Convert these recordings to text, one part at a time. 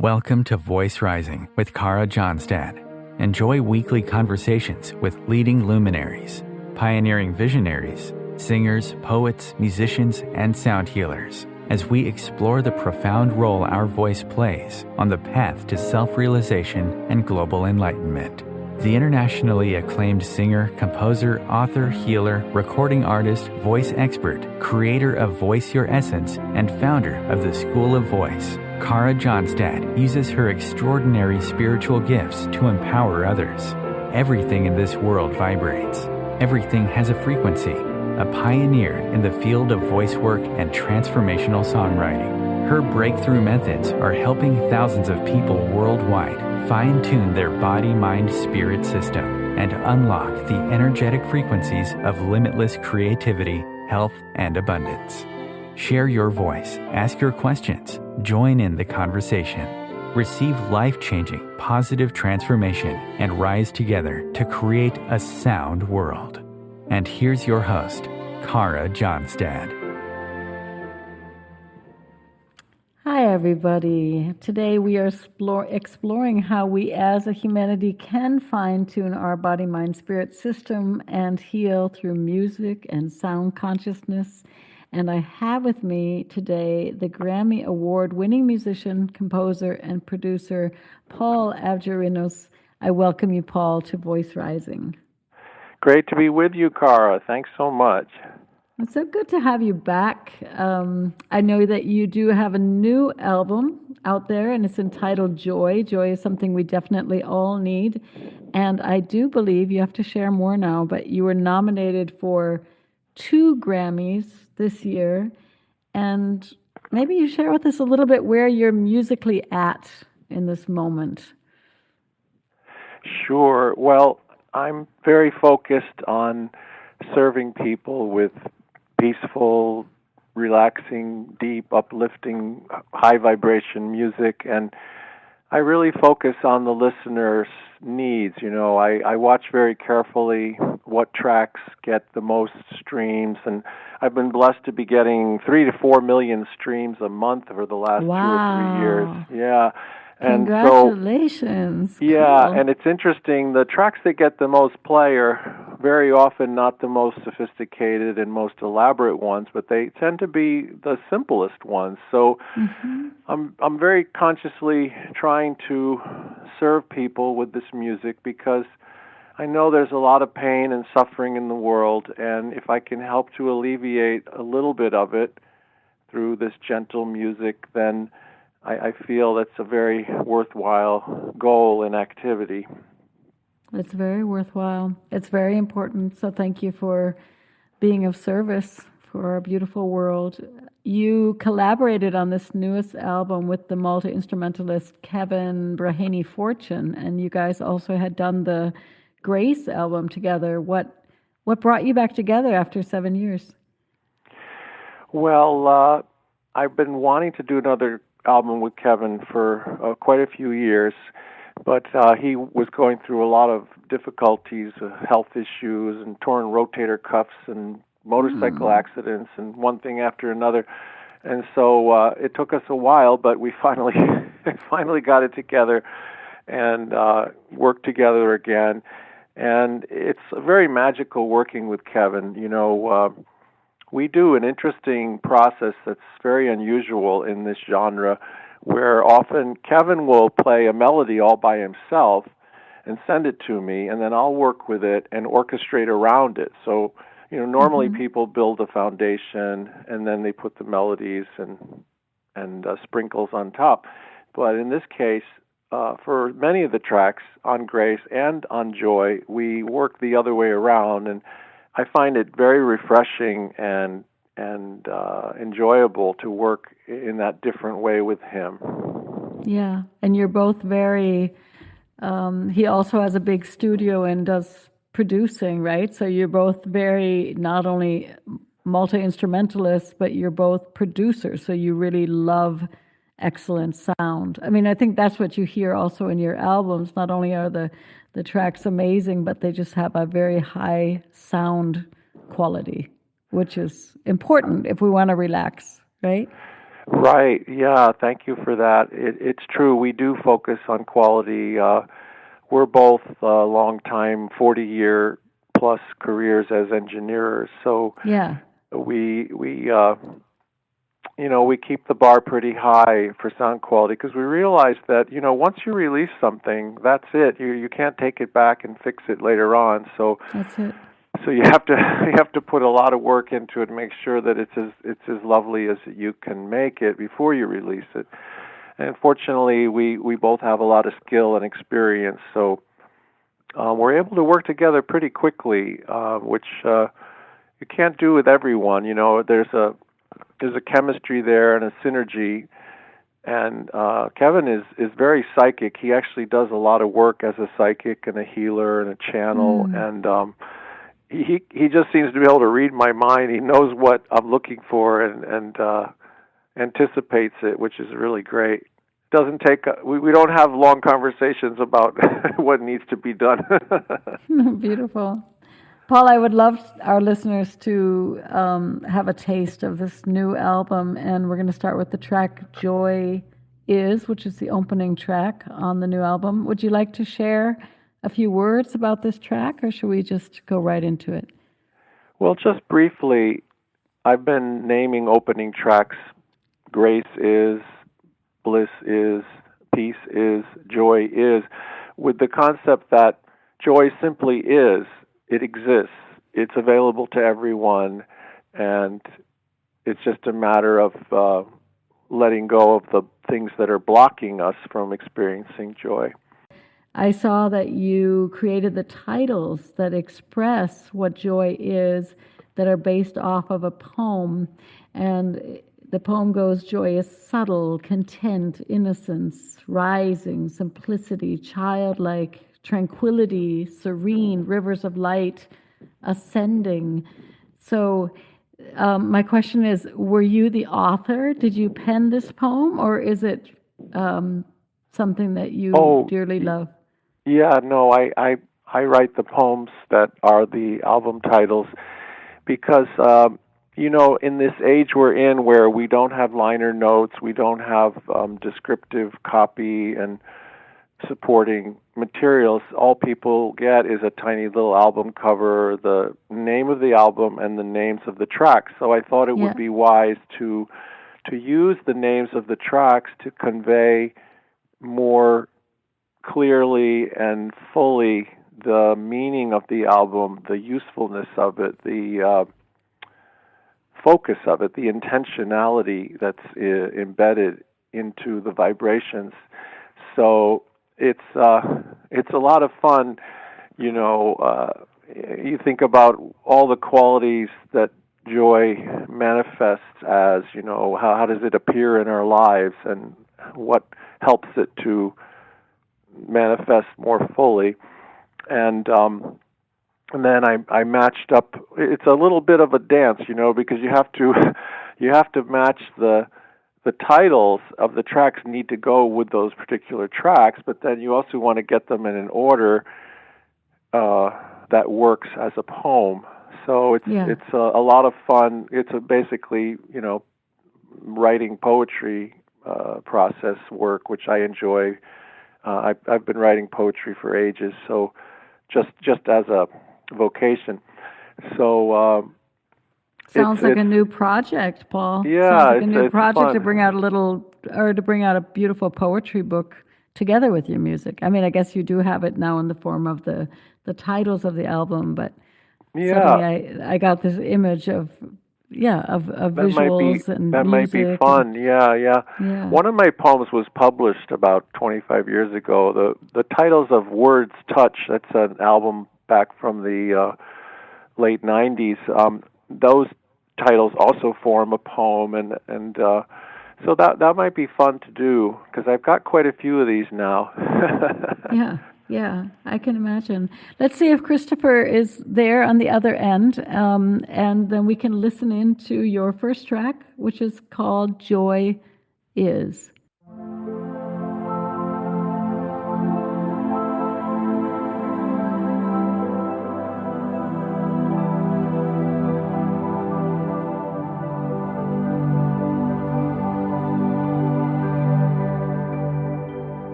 Welcome to Voice Rising with Kara Johnstad. Enjoy weekly conversations with leading luminaries, pioneering visionaries, singers, poets, musicians, and sound healers as we explore the profound role our voice plays on the path to self-realization and global enlightenment. The internationally acclaimed singer, composer, author, healer, recording artist, voice expert, creator of Voice Your Essence, and founder of the School of Voice, Kara Johnstad uses her extraordinary spiritual gifts to empower others. Everything in this world vibrates. Everything has a frequency. A pioneer in the field of voice work and transformational songwriting. Her breakthrough methods are helping thousands of people worldwide fine-tune their body-mind-spirit system and unlock the energetic frequencies of limitless creativity, health, and abundance. Share your voice, ask your questions, join in the conversation. Receive life-changing, positive transformation and rise together to create a sound world. And here's your host, Kara Johnstad. Hi, everybody. Today we are exploring how we as a humanity can fine-tune our body-mind-spirit system and heal through music and sound consciousness. And I have with me today the Grammy Award Winning musician, composer, and producer, Paul Avgerinos. I welcome you, Paul, to Voice Rising. Great to be with you, Kara. Thanks so much. It's so good to have you back. I know that you do have a new album out there, and it's entitled Joy. Joy is something we definitely all need. And I do believe, you have to share more now, but you were nominated for 2 Grammys this year. And maybe you share with us a little bit where you're musically at in this moment. Sure. Well, I'm very focused on serving people with peaceful, relaxing, deep, uplifting, high vibration music, and I really focus on the listener's needs. You know, I watch very carefully what tracks get the most streams, and I've been blessed to be getting 3 to 4 million streams a month for the last 2 or 3 years. Yeah. And congratulations. So, yeah, cool. And it's interesting, the tracks that get the most play are very often not the most sophisticated and most elaborate ones, but they tend to be the simplest ones. So I'm very consciously trying to serve people with this music because I know there's a lot of pain and suffering in the world, and if I can help to alleviate a little bit of it through this gentle music, then I feel that's a very worthwhile goal and activity. It's very worthwhile. It's very important. So thank you for being of service for our beautiful world. You collaborated on this newest album with the multi-instrumentalist Kevin Braheny Fortune, and you guys also had done the Grace album together. What brought you back together after 7 years? Well, I've been wanting to do another album with Kevin for quite a few years, but he was going through a lot of difficulties, health issues, and torn rotator cuffs, and motorcycle accidents, and one thing after another. And so it took us a while, but we finally got it together and worked together again. And it's very magical working with Kevin. You know, we do an interesting process that's very unusual in this genre, where often Kevin will play a melody all by himself and send it to me, and then I'll work with it and orchestrate around it. So, you know, normally people build a foundation and then they put the melodies and sprinkles on top. But in this case, for many of the tracks on Grace and on Joy, we work the other way around, and I find it very refreshing and enjoyable to work in that different way with him. Yeah, and you're both very, he also has a big studio and does producing, right? So you're both very, not only multi-instrumentalists, but you're both producers, so you really love excellent sound. I mean, I think that's what you hear also in your albums. Not only are the tracks amazing, but they just have a very high sound quality, which is important if we want to relax, right? Right. Yeah. Thank you for that. It's true. We do focus on quality. We're both long-time, 40-year plus careers as engineers. So Yeah. we keep the bar pretty high for sound quality because we realize that once you release something, that's it. You can't take it back and fix it later on. So That's it. so you have to put a lot of work into it to make sure that it's as lovely as you can make it before you release it. And fortunately, we both have a lot of skill and experience, so we're able to work together pretty quickly, which you can't do with everyone. There's a chemistry there and a synergy. And Kevin is very psychic. He actually does a lot of work as a psychic and a healer and a channel, and he just seems to be able to read my mind. He knows what I'm looking for and anticipates it, which is really great. Doesn't take we don't have long conversations about what needs to be done. Beautiful. Paul, I would love our listeners to have a taste of this new album, and we're going to start with the track Joy Is, which is the opening track on the new album. Would you like to share a few words about this track, or should we just go right into it? Well, just briefly, I've been naming opening tracks Grace Is, Bliss Is, Peace Is, Joy Is, with the concept that joy simply is. It exists. It's available to everyone, and it's just a matter of letting go of the things that are blocking us from experiencing joy. I saw that you created the titles that express what joy is, that are based off of a poem, and the poem goes, joy is subtle, content, innocence, rising, simplicity, childlike, tranquility, serene, rivers of light, ascending. So my question is, were you the author? Did you pen this poem, or is it something that you dearly love? Yeah, no, I write the poems that are the album titles because, in this age we're in where we don't have liner notes, we don't have descriptive copy and supporting materials, all people get is a tiny little album cover, the name of the album, and the names of the tracks. So I thought it would be wise to use the names of the tracks to convey more clearly and fully the meaning of the album, the usefulness of it, the focus of it, the intentionality that's embedded into the vibrations. So it's a lot of fun, you think about all the qualities that joy manifests as, how does it appear in our lives and what helps it to manifest more fully. And then I matched up, it's a little bit of a dance, because you have to match the titles of the tracks need to go with those particular tracks, but then you also want to get them in an order that works as a poem. So it's a lot of fun. It's basically writing poetry process work, which I enjoy. I've been writing poetry for ages, so just as a vocation. So. Sounds like a new project, Paul. Yeah, sounds like a new project fun. to bring out a beautiful poetry book together with your music. I mean, I guess you do have it now in the form of the titles of the album, but suddenly I got this image of visuals and that music. Might be fun. Yeah. One of my poems was published about 25 years ago. The titles of Words Touch. That's an album back from the late 90s. Those titles also form a poem, and so that might be fun to do because I've got quite a few of these now. Yeah, I can imagine. Let's see if Christopher is there on the other end, and then we can listen into your first track, which is called Joy Is.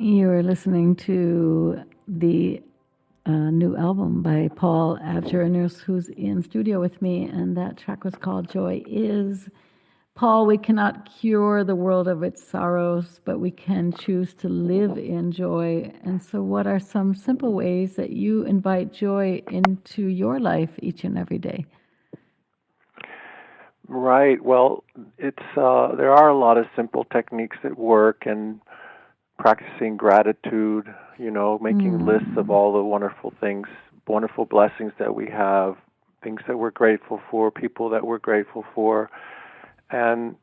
You're listening to the new album by Paul Avgerinos, who's in studio with me, and that track was called Joy Is. Paul, we cannot cure the world of its sorrows, but we can choose to live in joy. And so what are some simple ways that you invite joy into your life each and every day? Right. Well, it's there are a lot of simple techniques that work, and practicing gratitude, making lists of all the wonderful things, wonderful blessings that we have, things that we're grateful for, people that we're grateful for, and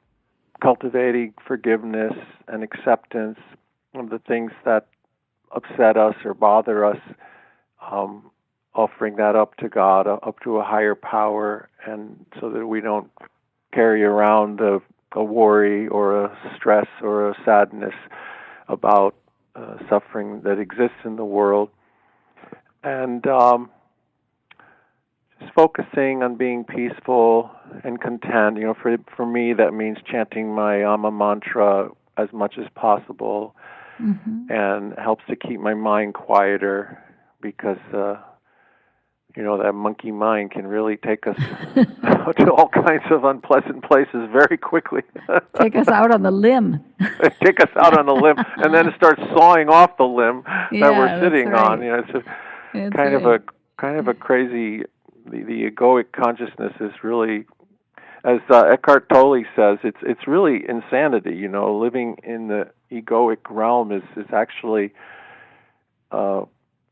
cultivating forgiveness and acceptance of the things that upset us or bother us, offering that up to God, up to a higher power, and so that we don't carry around a worry or a stress or a sadness about suffering that exists in the world. And just focusing on being peaceful and content. For me, that means chanting my Amma mantra as much as possible, and helps to keep my mind quieter, because that monkey mind can really take us to all kinds of unpleasant places very quickly. Take us out on the limb. Take us out on the limb, and then it starts sawing off the limb that we're sitting on. It's kind of a crazy. The egoic consciousness is really, as Eckhart Tolle says, it's really insanity. Living in the egoic realm is actually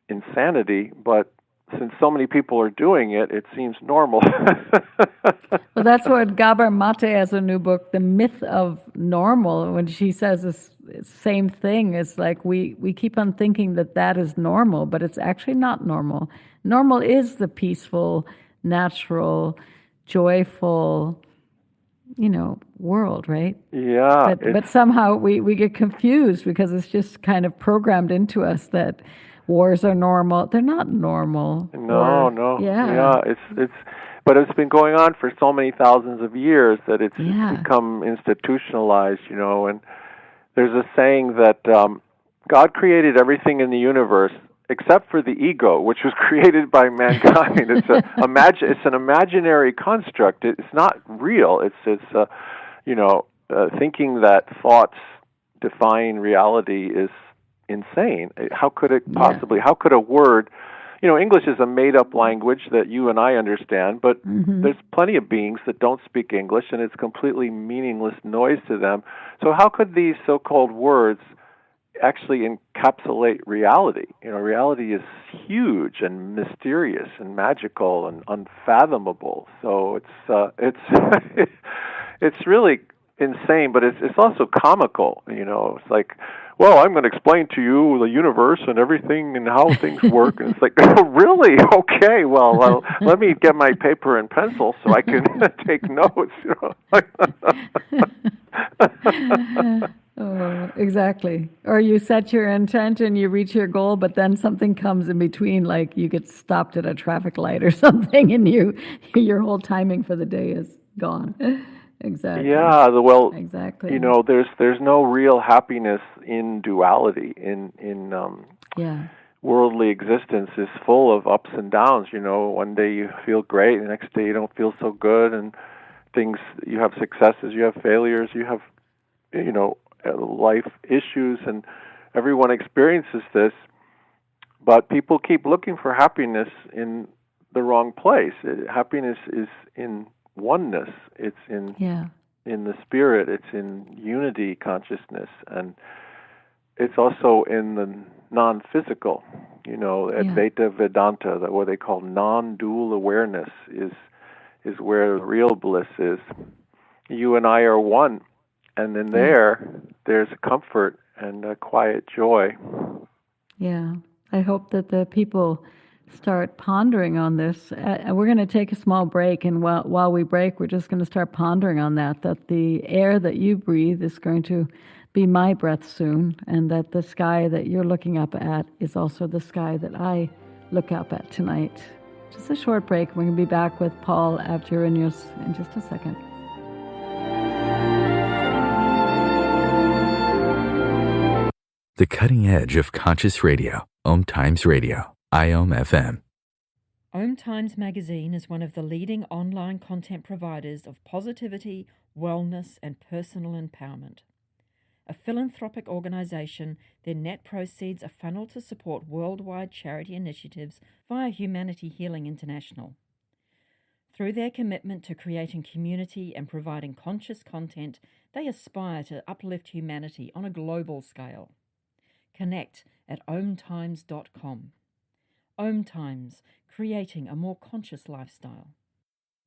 insanity, but since so many people are doing it, it seems normal. Well, that's what Gabor Mate has a new book, The Myth of Normal, when she says this same thing. It's like we keep on thinking that is normal, but it's actually not normal. Normal is the peaceful, natural, joyful, world, right? Yeah. But somehow we get confused because it's just kind of programmed into us that wars are normal. They're not normal. No. Yeah. But it's been going on for so many thousands of years that it's become institutionalized, and there's a saying that God created everything in the universe except for the ego, which was created by mankind. It's an imaginary construct. It's not real. It's thinking that thoughts define reality is insane. How could it possibly? How could a word? English is a made-up language that you and I understand, but there's plenty of beings that don't speak English, and it's completely meaningless noise to them. So how could these so-called words actually encapsulate reality? Reality is huge and mysterious and magical and unfathomable. So it's it's really insane, but it's also comical. It's like, well, I'm going to explain to you the universe and everything and how things work. And it's like, oh, really? Okay, well, let me get my paper and pencil so I can take notes. Oh, exactly. Or you set your intent and you reach your goal, but then something comes in between, like you get stopped at a traffic light or something, and your whole timing for the day is gone. Exactly. Yeah, exactly. There's no real happiness in duality. In worldly existence is full of ups and downs. One day you feel great, the next day you don't feel so good, and you have successes, you have failures, you have life issues, and everyone experiences this. But people keep looking for happiness in the wrong place. Happiness is in oneness. It's in the spirit. It's in unity consciousness, and it's also in the non-physical. Advaita Vedanta, that what they call non-dual awareness, is where real bliss is. You and I are one, and in there's comfort and a quiet joy. Yeah, I hope that the people start pondering on this. We're going to take a small break, and while we break, we're just going to start pondering on that the air that you breathe is going to be my breath soon, and that the sky that you're looking up at is also the sky that I look up at tonight. Just a short break. We're going to be back with Paul Avgerinos in just a second. The cutting edge of conscious radio. OMTimes Radio. IOM FM. OMTimes magazine is one of the leading online content providers of positivity, wellness, and personal empowerment. A philanthropic organization, their net proceeds are funneled to support worldwide charity initiatives via Humanity Healing International. Through their commitment to creating community and providing conscious content, they aspire to uplift humanity on a global scale. Connect at omtimes.com. OMTimes, creating a more conscious lifestyle.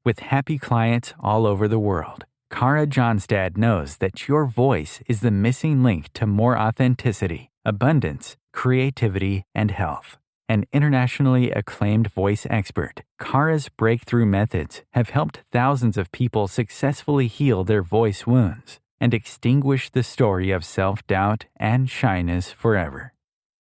With happy clients all over the world, Kara Johnstad knows that your voice is the missing link to more authenticity, abundance, creativity, and health. An internationally acclaimed voice expert, Kara's breakthrough methods have helped thousands of people successfully heal their voice wounds and extinguish the story of self-doubt and shyness forever.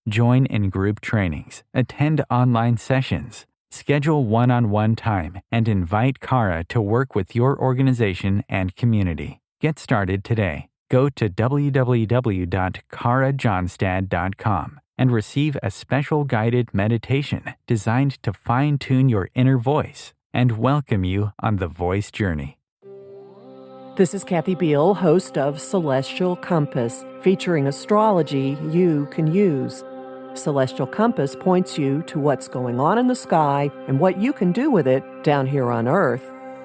Join in group trainings, attend online sessions, schedule one-on-one time, and invite Kara to work with your organization and community. Get started today. Go to www.karajohnstad.com and receive a special guided meditation designed to fine-tune your inner voice and welcome you on the voice journey. This is Kathy Beal, host of Celestial Compass, featuring astrology you can use. Celestial Compass points you to what's going on in the sky and what you can do with it down here on Earth.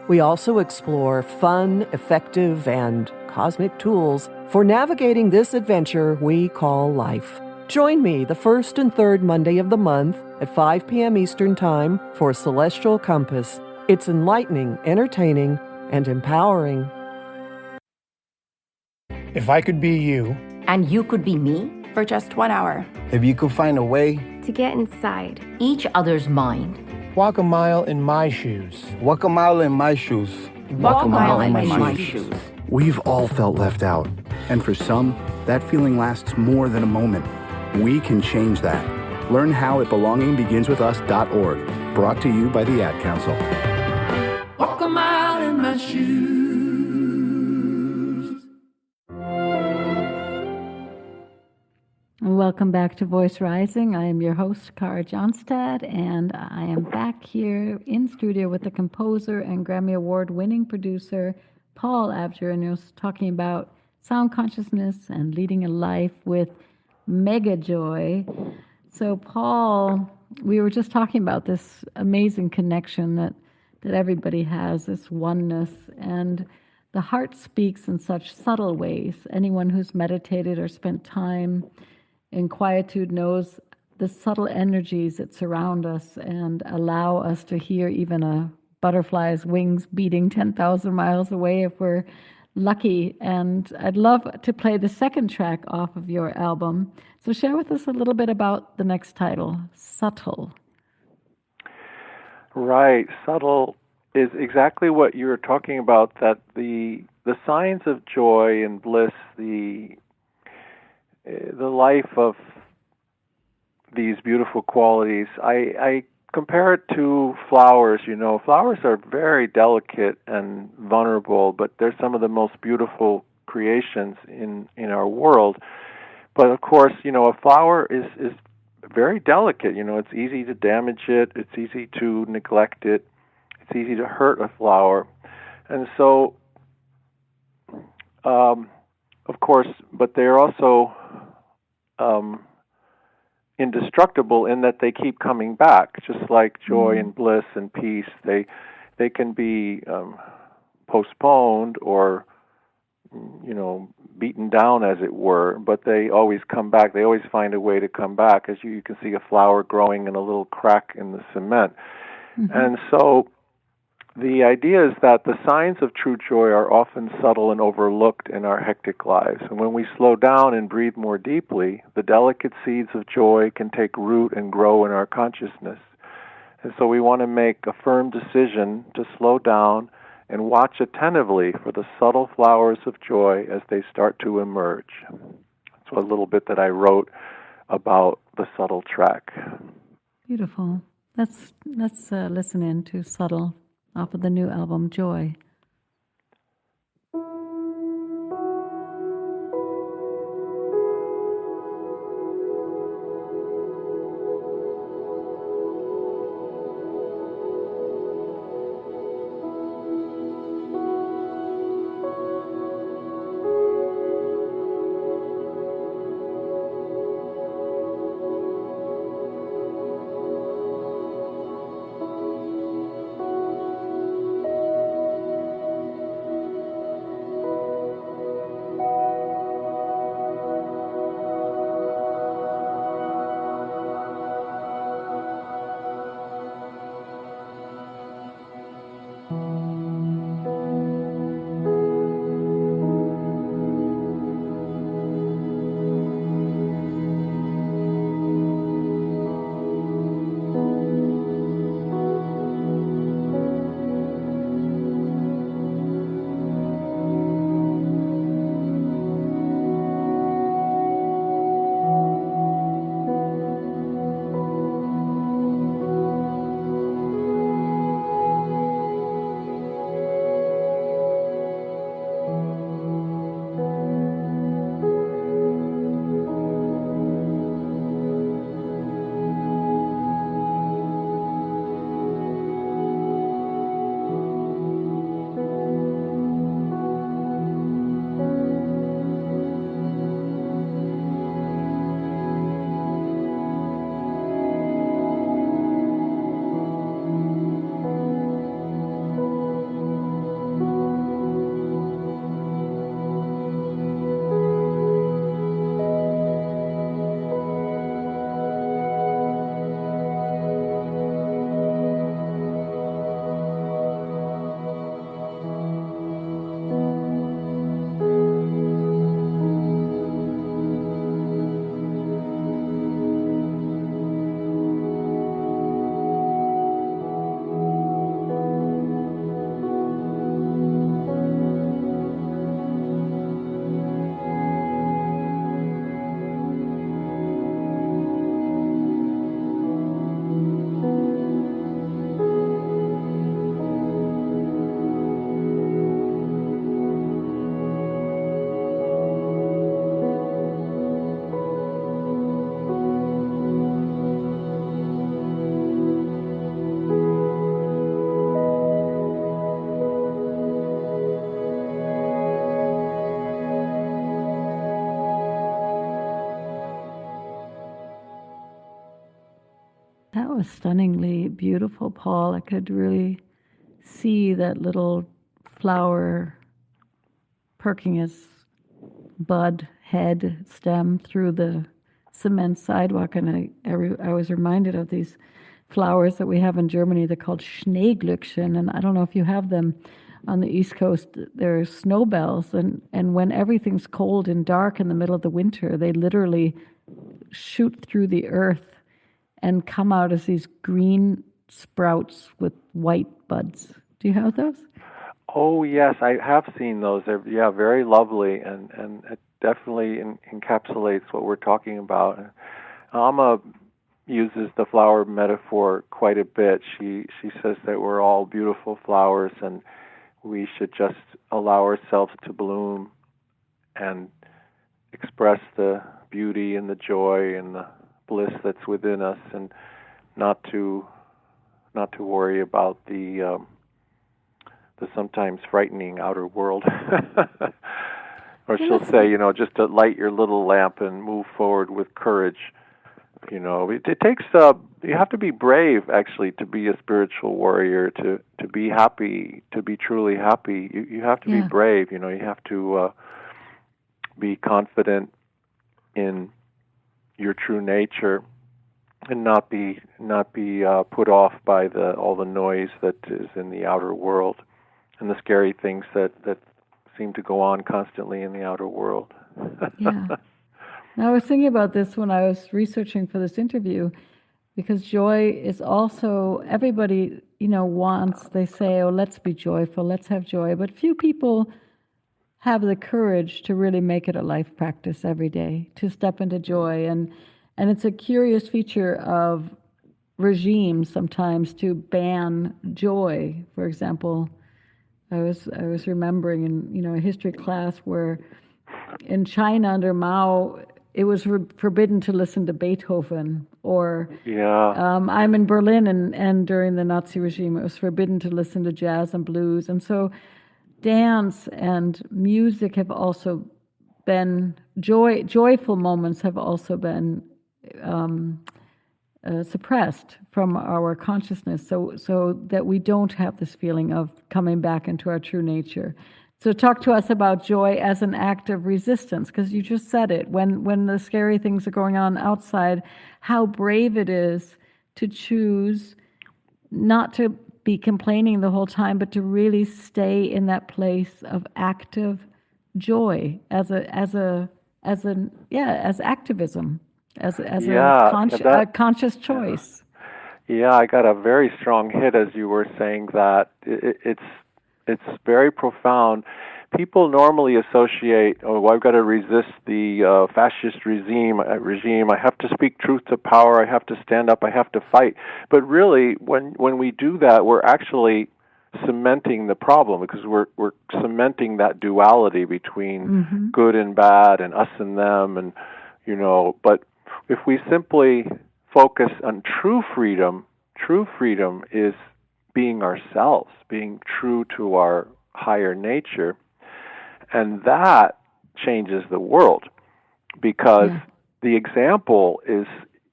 We also explore fun, effective, and cosmic tools for navigating this adventure we call life. Join me the first and third Monday of the month at 5 p.m. Eastern Time for Celestial Compass. It's enlightening, entertaining, and empowering. If I could be you, and you could be me, for just 1 hour. if you could find a way, To get inside. each other's mind. walk a mile in my shoes. Walk a mile in my shoes. Walk a mile in my my shoes. shoes. We've all felt left out, and for some, that feeling lasts more than a moment. We can change that. Learn how at belongingbeginswithus.org, brought to you by the Ad Council. Walk a mile in my shoes. Welcome back to Voice Rising. I am your host, Kara Johnstad, and I am back here in studio with the composer and Grammy Award winning producer, Paul Avgerinos, talking about sound consciousness and leading a life with mega joy. So, Paul, we were just talking about this amazing connection that everybody has, this oneness, and the heart speaks in such subtle ways. Anyone who's meditated or spent time in quietude knows the subtle energies that surround us and allow us to hear even a butterfly's wings beating 10,000 miles away if we're lucky. And I'd love to play the second track off of your album. So share with us a little bit about the next title, Subtle. Right. Subtle is exactly what you were talking about, that the signs of joy and bliss, the life of these beautiful qualities, I compare it to flowers. You know, flowers are very delicate and vulnerable, but they're some of the most beautiful creations in our world. But of course, you know, a flower is very delicate. You know, it's easy to damage it. It's easy to neglect it. It's easy to hurt a flower. And so, of course, but they're also indestructible in that they keep coming back, just like joy and bliss and peace. They can be postponed or, you know, beaten down, as it were, but they always come back. They always find a way to come back, as you can see a flower growing in a little crack in the cement. And so the idea is that the signs of true joy are often subtle and overlooked in our hectic lives. And when we slow down and breathe more deeply, the delicate seeds of joy can take root and grow in our consciousness. And so we want to make a firm decision to slow down and watch attentively for the subtle flowers of joy as they start to emerge. So a little bit that I wrote about the subtle track. Beautiful. Let's listen in to Subtle off of the new album, Joy. was stunningly beautiful, Paul. I could really see that little flower perking its bud, head, stem through the cement sidewalk. And I was reminded of these flowers that we have in Germany. They're called Schneeglöckchen, and I don't know if you have them on the East Coast. They're snowbells, and when everything's cold and dark in the middle of the winter, they literally shoot through the earth and come out as these green sprouts with white buds. Do you have those? Oh, yes, I have seen those. They're, very lovely, and it definitely encapsulates what we're talking about. Amma uses the flower metaphor quite a bit. She says that we're all beautiful flowers, and we should just allow ourselves to bloom and express the beauty and the joy and the bliss that's within us, and not to worry about the sometimes frightening outer world. Or she'll say, just to light your little lamp and move forward with courage. It takes, you have to be brave, actually, to be a spiritual warrior, to be happy, to be truly happy. You have to be brave, you have to be confident in your true nature and not be put off by all the noise that is in the outer world and the scary things that seem to go on constantly in the outer world. Yeah. Now, I was thinking about this when I was researching for this interview, because joy is also, everybody, wants, they say, oh, let's be joyful, let's have joy, but few people have the courage to really make it a life practice every day, to step into joy. And it's a curious feature of regimes sometimes to ban joy. For example, I was remembering in a history class where in China under Mao, it was forbidden to listen to Beethoven, or I'm in Berlin, and during the Nazi regime, it was forbidden to listen to jazz and blues. And so dance and music have also been, joyful moments have also been suppressed from our consciousness, so that we don't have this feeling of coming back into our true nature. So talk to us about joy as an act of resistance, because you just said it. When the scary things are going on outside, how brave it is to choose not to be complaining the whole time, but to really stay in that place of active joy as activism, as a conscious choice. Yeah, I got a very strong hit as you were saying that. It's very profound. People normally associate, I've got to resist the fascist regime. I have to speak truth to power. I have to stand up. I have to fight. But really, when we do that, we're actually cementing the problem, because we're cementing that duality between good and bad and us and them, and But if we simply focus on true freedom is being ourselves, being true to our higher nature, and that changes the world, because the example is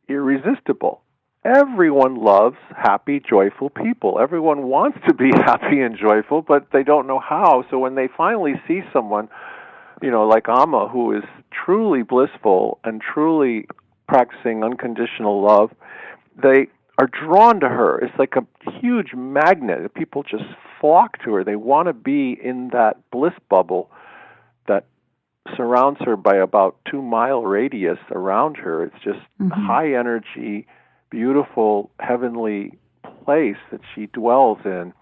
irresistible. Everyone loves happy, joyful people. Everyone wants to be happy and joyful, but they don't know how. So when they finally see someone, like Amma, who is truly blissful and truly practicing unconditional love, they are drawn to her. It's like a huge magnet. People just flock to her. They want to be in that bliss bubble that surrounds her by about 2-mile radius around her. It's just high energy, beautiful, heavenly place that she dwells in.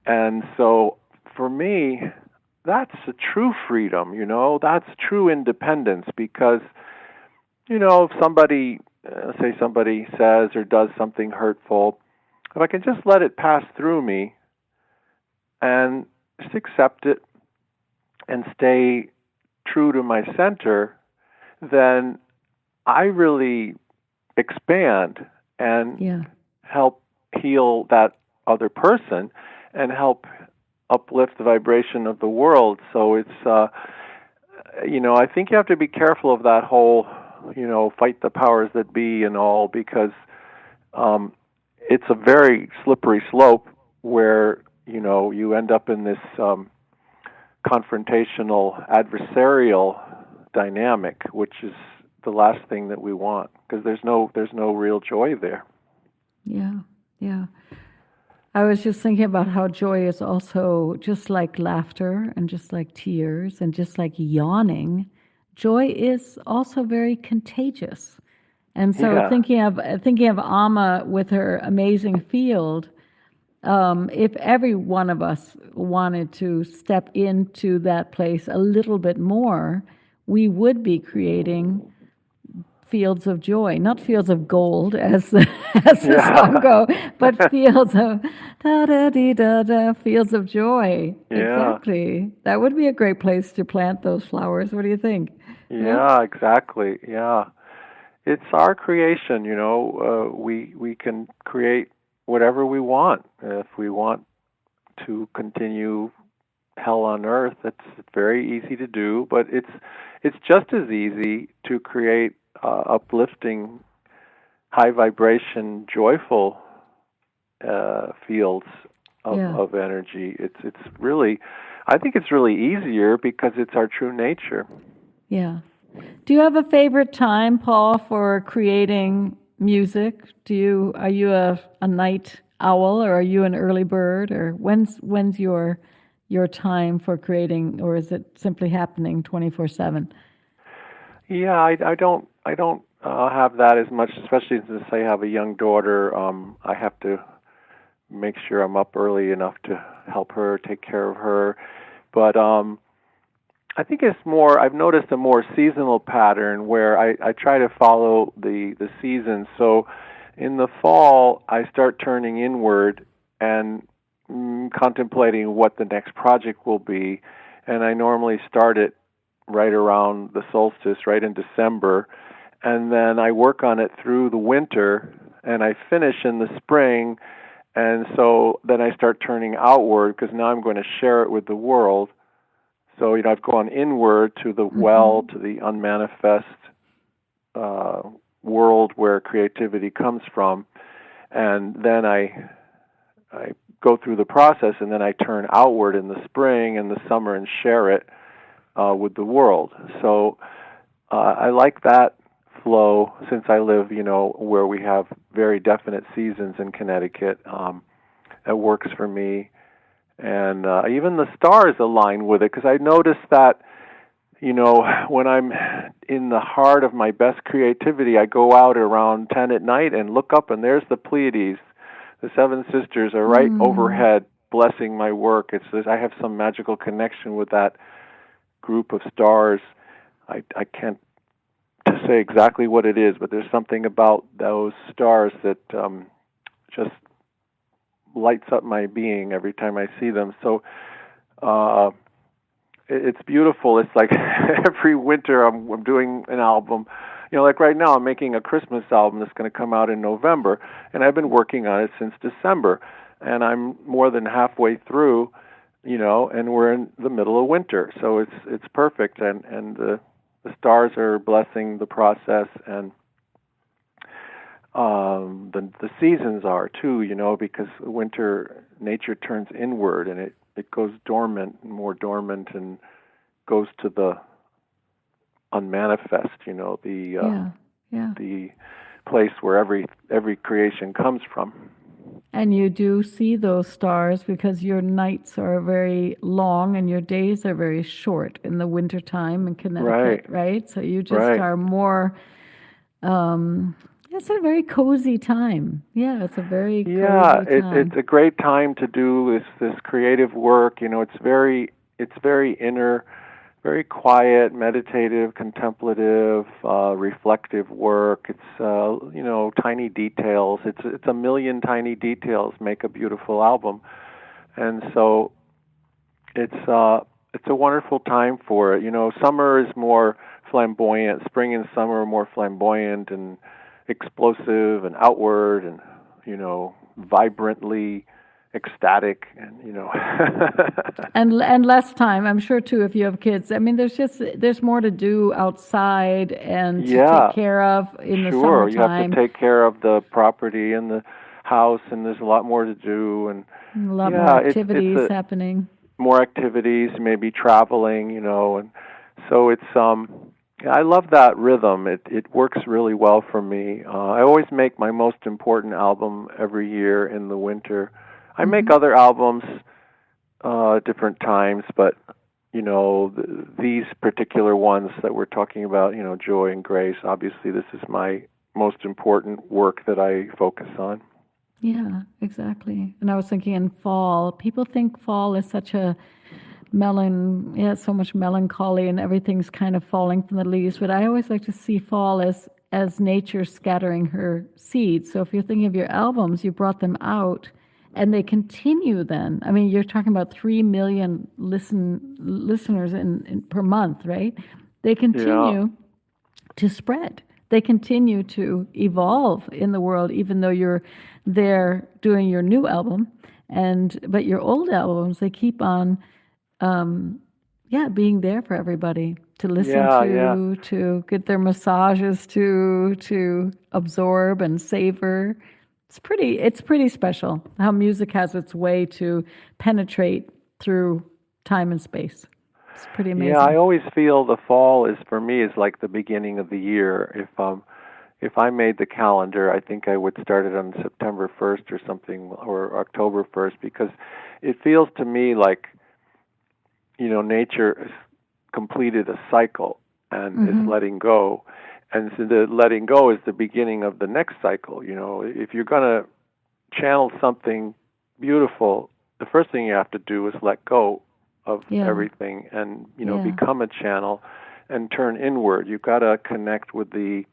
And so for me, that's a true freedom, that's true independence, because, if somebody, say somebody says or does something hurtful, if I can just let it pass through me and just accept it and stay true to my center, then I really expand and help heal that other person and help uplift the vibration of the world. So it's, I think you have to be careful of that whole, fight the powers that be and all, because it's a very slippery slope where, you end up in this confrontational, adversarial dynamic, which is the last thing that we want, because there's no real joy there. Yeah, yeah. I was just thinking about how joy is also just like laughter and just like tears and just like yawning. Joy is also very contagious. And so thinking of Amma with her amazing field, if every one of us wanted to step into that place a little bit more, we would be creating fields of joy, not fields of gold, as the song go, but fields of da-da-dee-da-da, fields of joy. Yeah. Exactly. That would be a great place to plant those flowers. What do you think? Yeah, exactly. Yeah. It's our creation, we can create whatever we want. If we want to continue hell on earth, it's very easy to do, but it's just as easy to create uplifting, high vibration, joyful fields of energy. It's really, I think it's really easier because it's our true nature. Yeah. Do you have a favorite time, Paul, for creating music? Are you a night owl, or are you an early bird, or when's your time for creating, or is it simply happening 24/7? Yeah, I don't have that as much, especially since I have a young daughter. I have to make sure I'm up early enough to help her, take care of her. But I think it's more, I've noticed a more seasonal pattern where I try to follow the seasons. So in the fall, I start turning inward and contemplating what the next project will be. And I normally start it right around the solstice, right in December. And then I work on it through the winter, and I finish in the spring. And so then I start turning outward, because now I'm going to share it with the world. So, I've gone inward to the well, to the unmanifest world where creativity comes from. And then I go through the process, and then I turn outward in the spring and the summer and share it with the world. So I like that flow, since I live, where we have very definite seasons in Connecticut. That works for me. And even the stars align with it, because I noticed that, when I'm in the heart of my best creativity, I go out around 10 at night and look up, and there's the Pleiades. The Seven Sisters are right overhead, blessing my work. I have some magical connection with that group of stars. I can't say exactly what it is, but there's something about those stars that just lights up my being every time I see them. So it's beautiful. It's like every winter I'm doing an album. Like right now I'm making a Christmas album that's going to come out in November, and I've been working on it since December, and I'm more than halfway through, and we're in the middle of winter. So it's perfect, and the stars are blessing the process, and the seasons are too, because winter nature turns inward, and it goes dormant, more dormant, and goes to the unmanifest, the place where every creation comes from. And you do see those stars because your nights are very long and your days are very short in the wintertime in Connecticut, right? So you just are more, it's a very cozy time. Yeah, it's a very cozy time. It's a great time to do this creative work. It's very inner, very quiet, meditative, contemplative, reflective work. It's tiny details. It's a million tiny details make a beautiful album, and so it's a wonderful time for it. Summer is more flamboyant. Spring and summer are more flamboyant and explosive and outward and vibrantly ecstatic, and and less time, I'm sure too, if you have kids. I mean, there's more to do outside and to take care of in the summertime. You have to take care of the property and the house, and there's a lot more to do, and a lot more activities happening. More activities, maybe traveling, and so it's I love that rhythm. It works really well for me. I always make my most important album every year in the winter. I make other albums different times, but these particular ones that we're talking about, Joy and Grace, obviously this is my most important work that I focus on. Yeah, exactly. And I was thinking in fall, people think fall is such a so much melancholy and everything's kind of falling from the leaves, but I always like to see fall as nature scattering her seeds. So if you're thinking of your albums, you brought them out and they continue then. I mean, you're talking about 3 million listeners per month, right? They continue to spread. They continue to evolve in the world, even though you're there doing your new album. But your old albums, they keep on being there for everybody to listen to get their massages to absorb and savor. It's pretty special how music has its way to penetrate through time and space. It's pretty amazing. Yeah, I always feel the fall is like the beginning of the year. If I made the calendar, I think I would start it on September 1st or something, or October 1st, because it feels to me like nature has completed a cycle and is letting go. And so the letting go is the beginning of the next cycle. If you're going to channel something beautiful, the first thing you have to do is let go of everything and, become a channel and turn inward. You've got to connect with the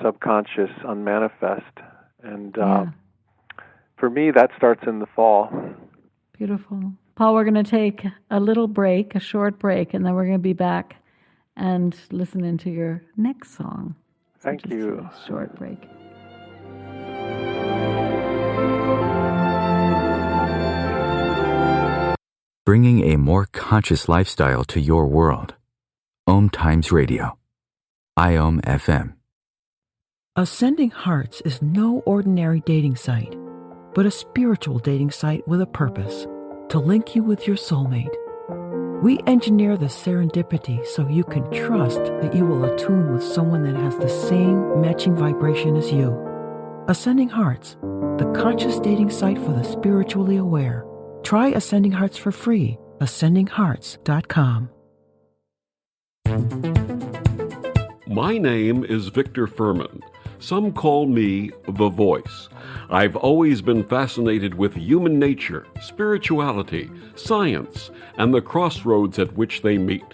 subconscious, unmanifest. And for me, that starts in the fall. Beautiful. Paul, we're going to take a short break, and then we're going to be back and listen into your next song. Thank you. A short break. Bringing a more conscious lifestyle to your world. OMTimes Radio. IOM FM. Ascending Hearts is no ordinary dating site, but a spiritual dating site with a purpose, to link you with your soulmate. We engineer the serendipity so you can trust that you will attune with someone that has the same matching vibration as you. Ascending Hearts, the conscious dating site for the spiritually aware. Try Ascending Hearts for free. ascendinghearts.com. My name is Victor Furman. Some call me The Voice. I've always been fascinated with human nature, spirituality, science, and the crossroads at which they meet.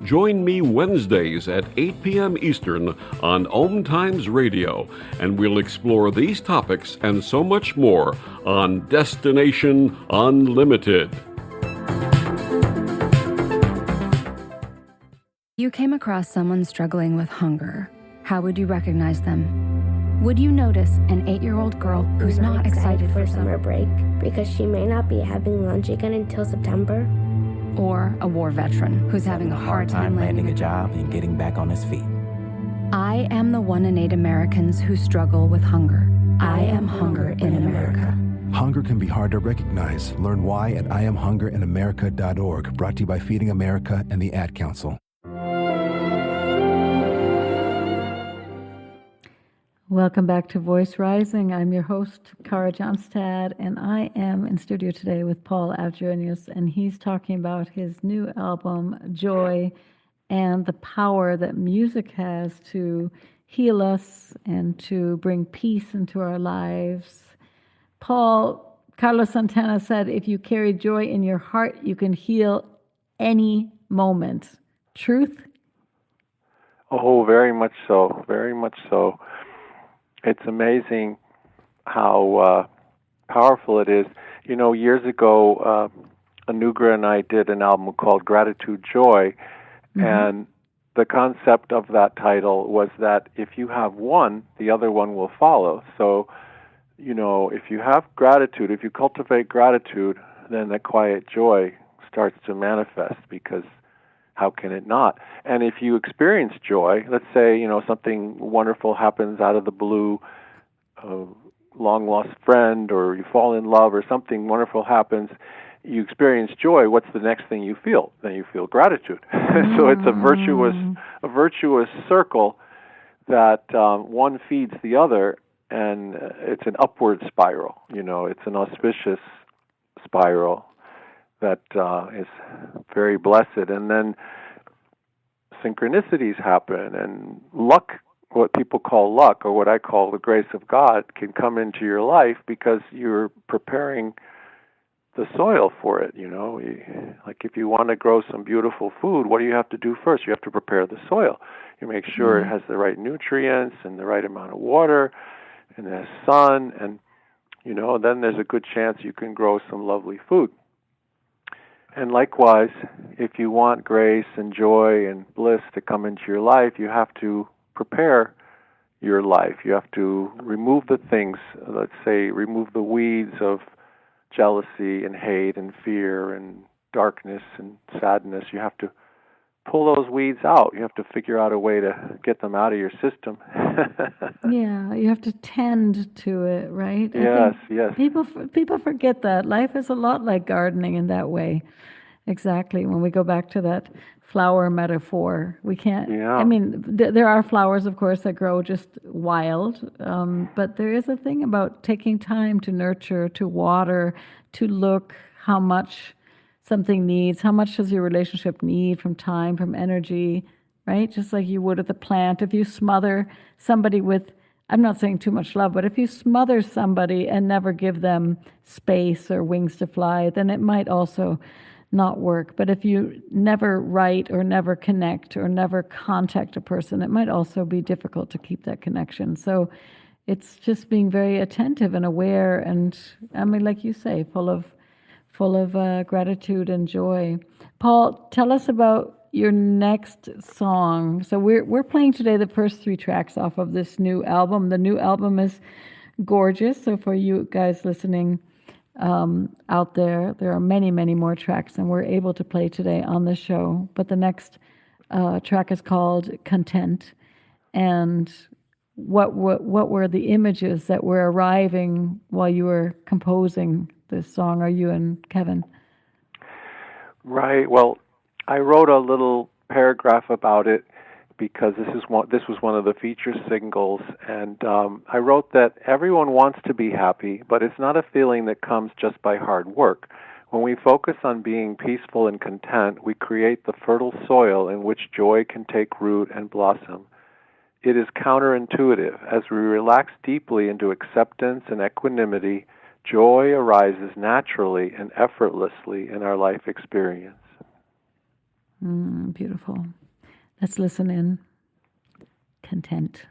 Join me Wednesdays at 8 p.m. Eastern on OMTimes Radio, and we'll explore these topics and so much more on Destination Unlimited. You came across someone struggling with hunger. How would you recognize them? Would you notice an 8-year-old girl who's not excited for summer break because she may not be having lunch again until September? Or a war veteran who's having a hard time landing a job and getting back on his feet? I am the 1 in 8 Americans who struggle with hunger. I am hunger in America. Hunger can be hard to recognize. Learn why at IamHungerInAmerica.org. Brought to you by Feeding America and the Ad Council. Welcome back to Voice Rising. I'm your host, Kara Johnstad, and I am in studio today with Paul Avgerinos, and he's talking about his new album, Joy, and the power that music has to heal us and to bring peace into our lives. Paul, Carlos Santana said, if you carry joy in your heart, you can heal any moment. Truth? Oh, very much so, very much so. It's amazing how powerful it is. Years ago, Anugrah and I did an album called Gratitude Joy, and the concept of that title was that if you have one, the other one will follow. So, if you have gratitude, if you cultivate gratitude, then that quiet joy starts to manifest, because how can it not? And if you experience joy, let's say, something wonderful happens out of the blue, a long-lost friend, or you fall in love, or something wonderful happens, you experience joy, what's the next thing you feel? Then you feel gratitude. So it's a virtuous circle that one feeds the other, and it's an upward spiral. It's an auspicious spiral that is very blessed. And then synchronicities happen, and luck, what people call luck, or what I call the grace of God, can come into your life because you're preparing the soil for it. Like if you want to grow some beautiful food, what do you have to do first? You have to prepare the soil. You make sure it has the right nutrients and the right amount of water and the sun, and then there's a good chance you can grow some lovely food. And likewise, if you want grace and joy and bliss to come into your life, you have to prepare your life. You have to remove the things, let's say, remove the weeds of jealousy and hate and fear and darkness and sadness. You have to pull those weeds out. You have to figure out a way to get them out of your system. Yeah, you have to tend to it, right? Yes. People forget that. Life is a lot like gardening in that way. Exactly. When we go back to that flower metaphor, we can't, there are flowers, of course, that grow just wild, but there is a thing about taking time to nurture, to water, to look how much something needs, how much does your relationship need from time, from energy, right? Just like you would with a plant. If you smother somebody with, I'm not saying too much love, but if you smother somebody and never give them space or wings to fly, then it might also not work. But if you never write or never connect or never contact a person, it might also be difficult to keep that connection. So it's just being very attentive and aware, and like you say, full of gratitude and joy. Paul, tell us about your next song. So we're playing today the first 3 tracks off of this new album. The new album is gorgeous. So for you guys listening out there are many, many more tracks than we're able to play today on the show. But the next track is called Content. And what were the images that were arriving while you were composing this song, are you and Kevin? Right. Well, I wrote a little paragraph about it because this was one of the feature singles, and I wrote that everyone wants to be happy, but it's not a feeling that comes just by hard work. When we focus on being peaceful and content, we create the fertile soil in which joy can take root and blossom. It is counterintuitive. As we relax deeply into acceptance and equanimity, joy arises naturally and effortlessly in our life experience. Beautiful. Let's listen in. Content.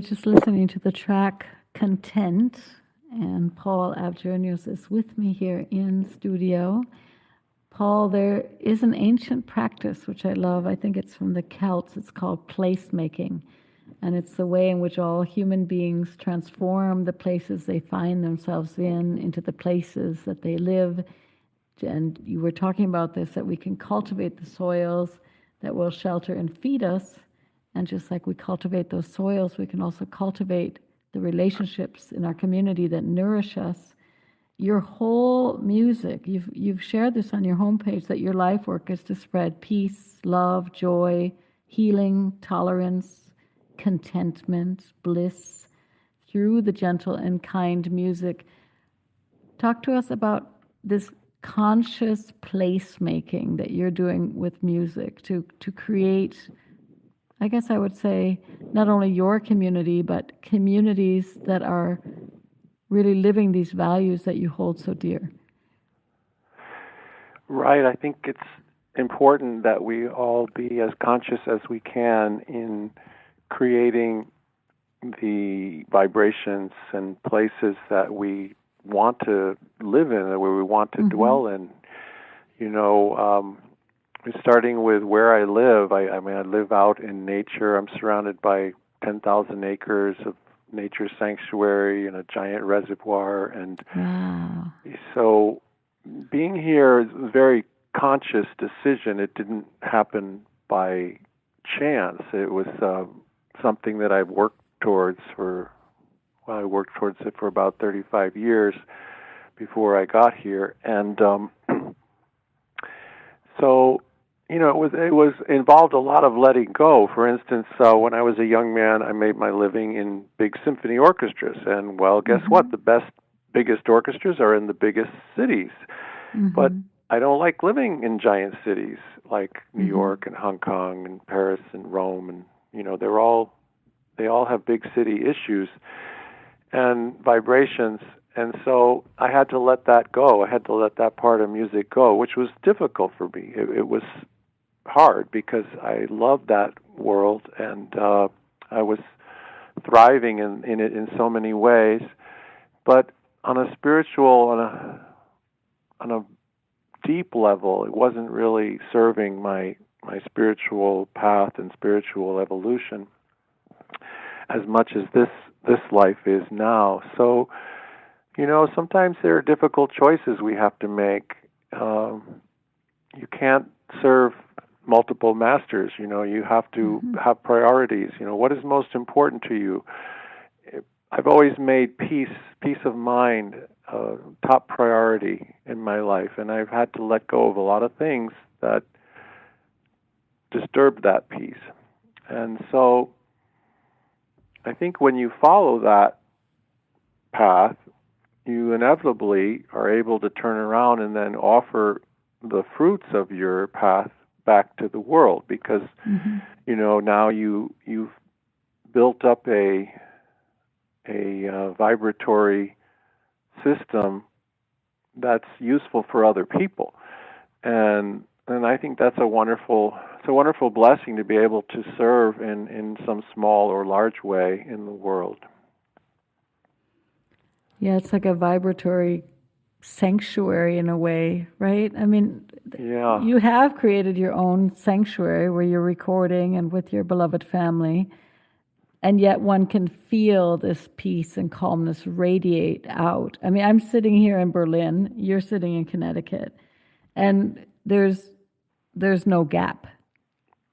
just listening to the track Content, and Paul Avgerinos is with me here in studio. Paul, there is an ancient practice which I love. I think it's from the Celts. It's called placemaking. And it's the way in which all human beings transform the places they find themselves in into the places that they live. And you were talking about this, that we can cultivate the soils that will shelter and feed us. And just like we cultivate those soils, we can also cultivate the relationships in our community that nourish us. Your whole music, you've shared this on your homepage, that your life work is to spread peace, love, joy, healing, tolerance, contentment, bliss through the gentle and kind music. Talk to us about this conscious placemaking that you're doing with music to create, I guess I would say, not only your community, but communities that are really living these values that you hold so dear. Right. I think it's important that we all be as conscious as we can in creating the vibrations and places that we want to live in, and where we want to dwell in. You know, starting with where I live, I mean, I live out in nature. I'm surrounded by 10,000 acres of nature sanctuary and a giant reservoir. And so being here is a very conscious decision. It didn't happen by chance. It was something that I've worked towards I worked towards it for about 35 years before I got here. And so, you know, it was involved a lot of letting go. For instance, when I was a young man, I made my living in big symphony orchestras. And, well, guess what? The biggest orchestras are in the biggest cities. But I don't like living in giant cities like New York and Hong Kong and Paris and Rome. And, you know, they all have big city issues and vibrations. And so I had to let that go. I had to let that part of music go, which was difficult for me. It was hard because I loved that world, and I was thriving in it in so many ways. But on a spiritual, on a deep level, it wasn't really serving my spiritual path and spiritual evolution as much as this life is now. So, you know, sometimes there are difficult choices we have to make. You can't serve multiple masters. You know, you have to have priorities. You know, what is most important to you? I've always made peace of mind top priority in my life, and I've had to let go of a lot of things that disturbed that peace. And so I think when you follow that path, you inevitably are able to turn around and then offer the fruits of your path back to the world, because you know, now you've built up a vibratory system that's useful for other people, and I think that's a wonderful blessing to be able to serve in some small or large way in the world. Yeah, it's like a vibratory sanctuary in a way, right? I mean, you have created your own sanctuary where you're recording and with your beloved family, and yet one can feel this peace and calmness radiate out. I mean, I'm sitting here in Berlin, you're sitting in Connecticut, and there's no gap,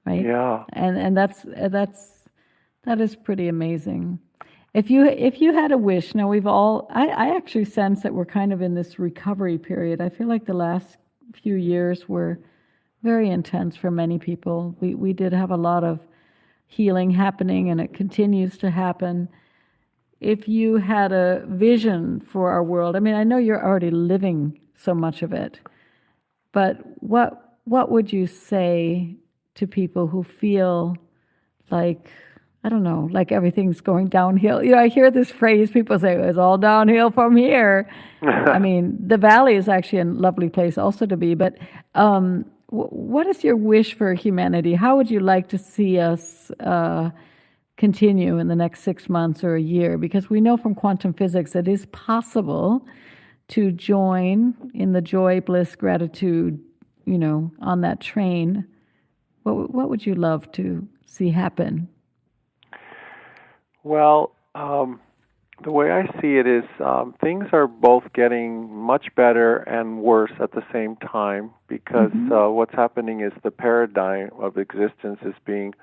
right? Yeah. And that is pretty amazing. If you had a wish, now I actually sense that we're kind of in this recovery period. I feel like the last few years were very intense for many people. We did have a lot of healing happening, and it continues to happen. If you had a vision for our world, I mean, I know you're already living so much of it, but what would you say to people who feel like, I don't know, like everything's going downhill? You know, I hear this phrase, people say, it's all downhill from here. I mean, the valley is actually a lovely place also to be, but what is your wish for humanity? How would you like to see us continue in the next 6 months or a year? Because we know from quantum physics it is possible to join in the joy, bliss, gratitude, on that train. What would you love to see happen? Well, the way I see it is things are both getting much better and worse at the same time, because what's happening is the paradigm of existence is being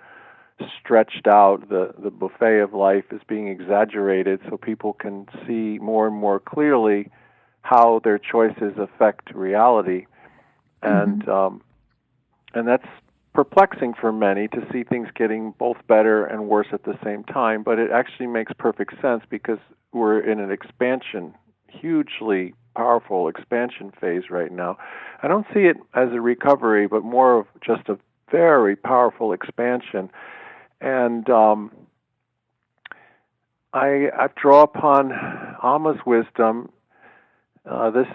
stretched out. The buffet of life is being exaggerated so people can see more and more clearly how their choices affect reality. And that's perplexing for many to see things getting both better and worse at the same time, but it actually makes perfect sense because we're in an expansion, hugely powerful expansion phase right now. I don't see it as a recovery, but more of just a very powerful expansion. And I draw upon Amma's wisdom. This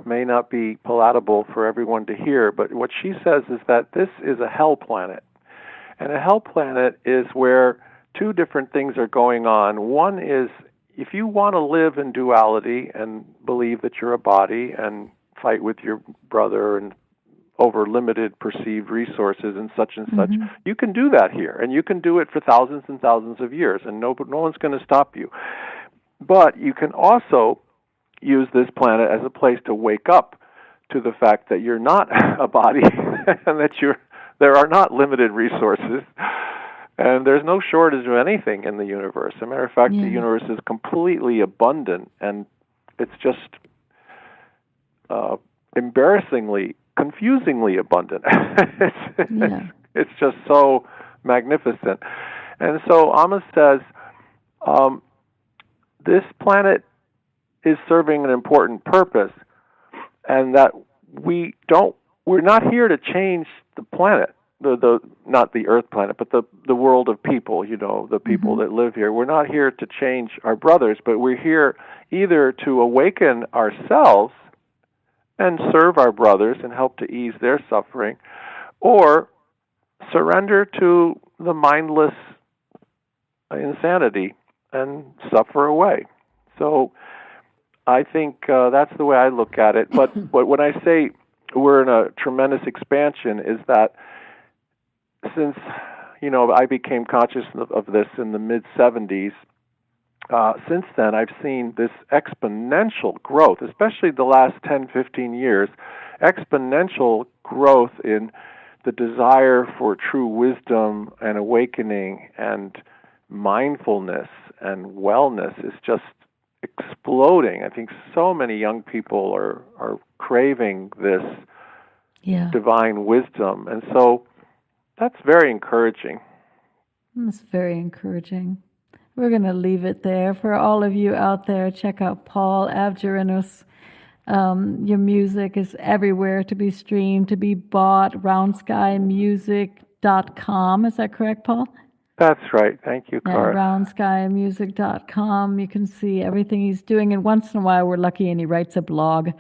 may not be palatable for everyone to hear, but what she says is that this is a hell planet. And a hell planet is where two different things are going on. One is, if you want to live in duality and believe that you're a body and fight with your brother and over limited perceived resources and such, you can do that here. And you can do it for thousands and thousands of years, and no one's going to stop you. But you can also use this planet as a place to wake up to the fact that you're not a body and that there are not limited resources and there's no shortage of anything in the universe. As a matter of fact, the universe is completely abundant, and it's just embarrassingly, confusingly abundant. It's just so magnificent. And so Amma says, this planet is serving an important purpose, and that we're not here to change the planet, not the Earth planet, but the world of people, the people that live here. We're not here to change our brothers, but we're here either to awaken ourselves and serve our brothers and help to ease their suffering, or surrender to the mindless insanity and suffer away. So I think that's the way I look at it. But when I say we're in a tremendous expansion, is that since I became conscious of this in the mid-'70s, since then I've seen this exponential growth, especially the last 10, 15 years, exponential growth in the desire for true wisdom and awakening and mindfulness and wellness is just exploding. I think so many young people are craving this divine wisdom, and so that's very encouraging. That's very encouraging. We're going to leave it there. For all of you out there, check out Paul Avgerinos. Your music is everywhere to be streamed, to be bought. roundskymusic.com. Is that correct, Paul? That's right. Thank you, Cara. roundskymusic.com. You can see everything he's doing, and once in a while we're lucky and he writes a blog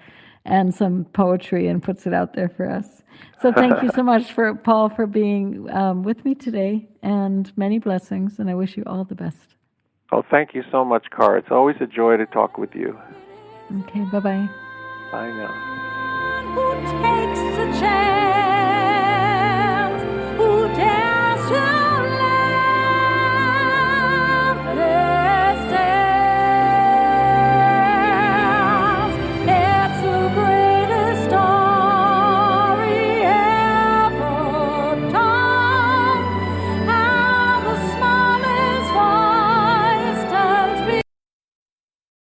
and some poetry and puts it out there for us. So thank you so much, Paul, for being with me today, and many blessings, and I wish you all the best. Oh, thank you so much, Cara. It's always a joy to talk with you. Okay, bye-bye. Bye now. Who takes a chance?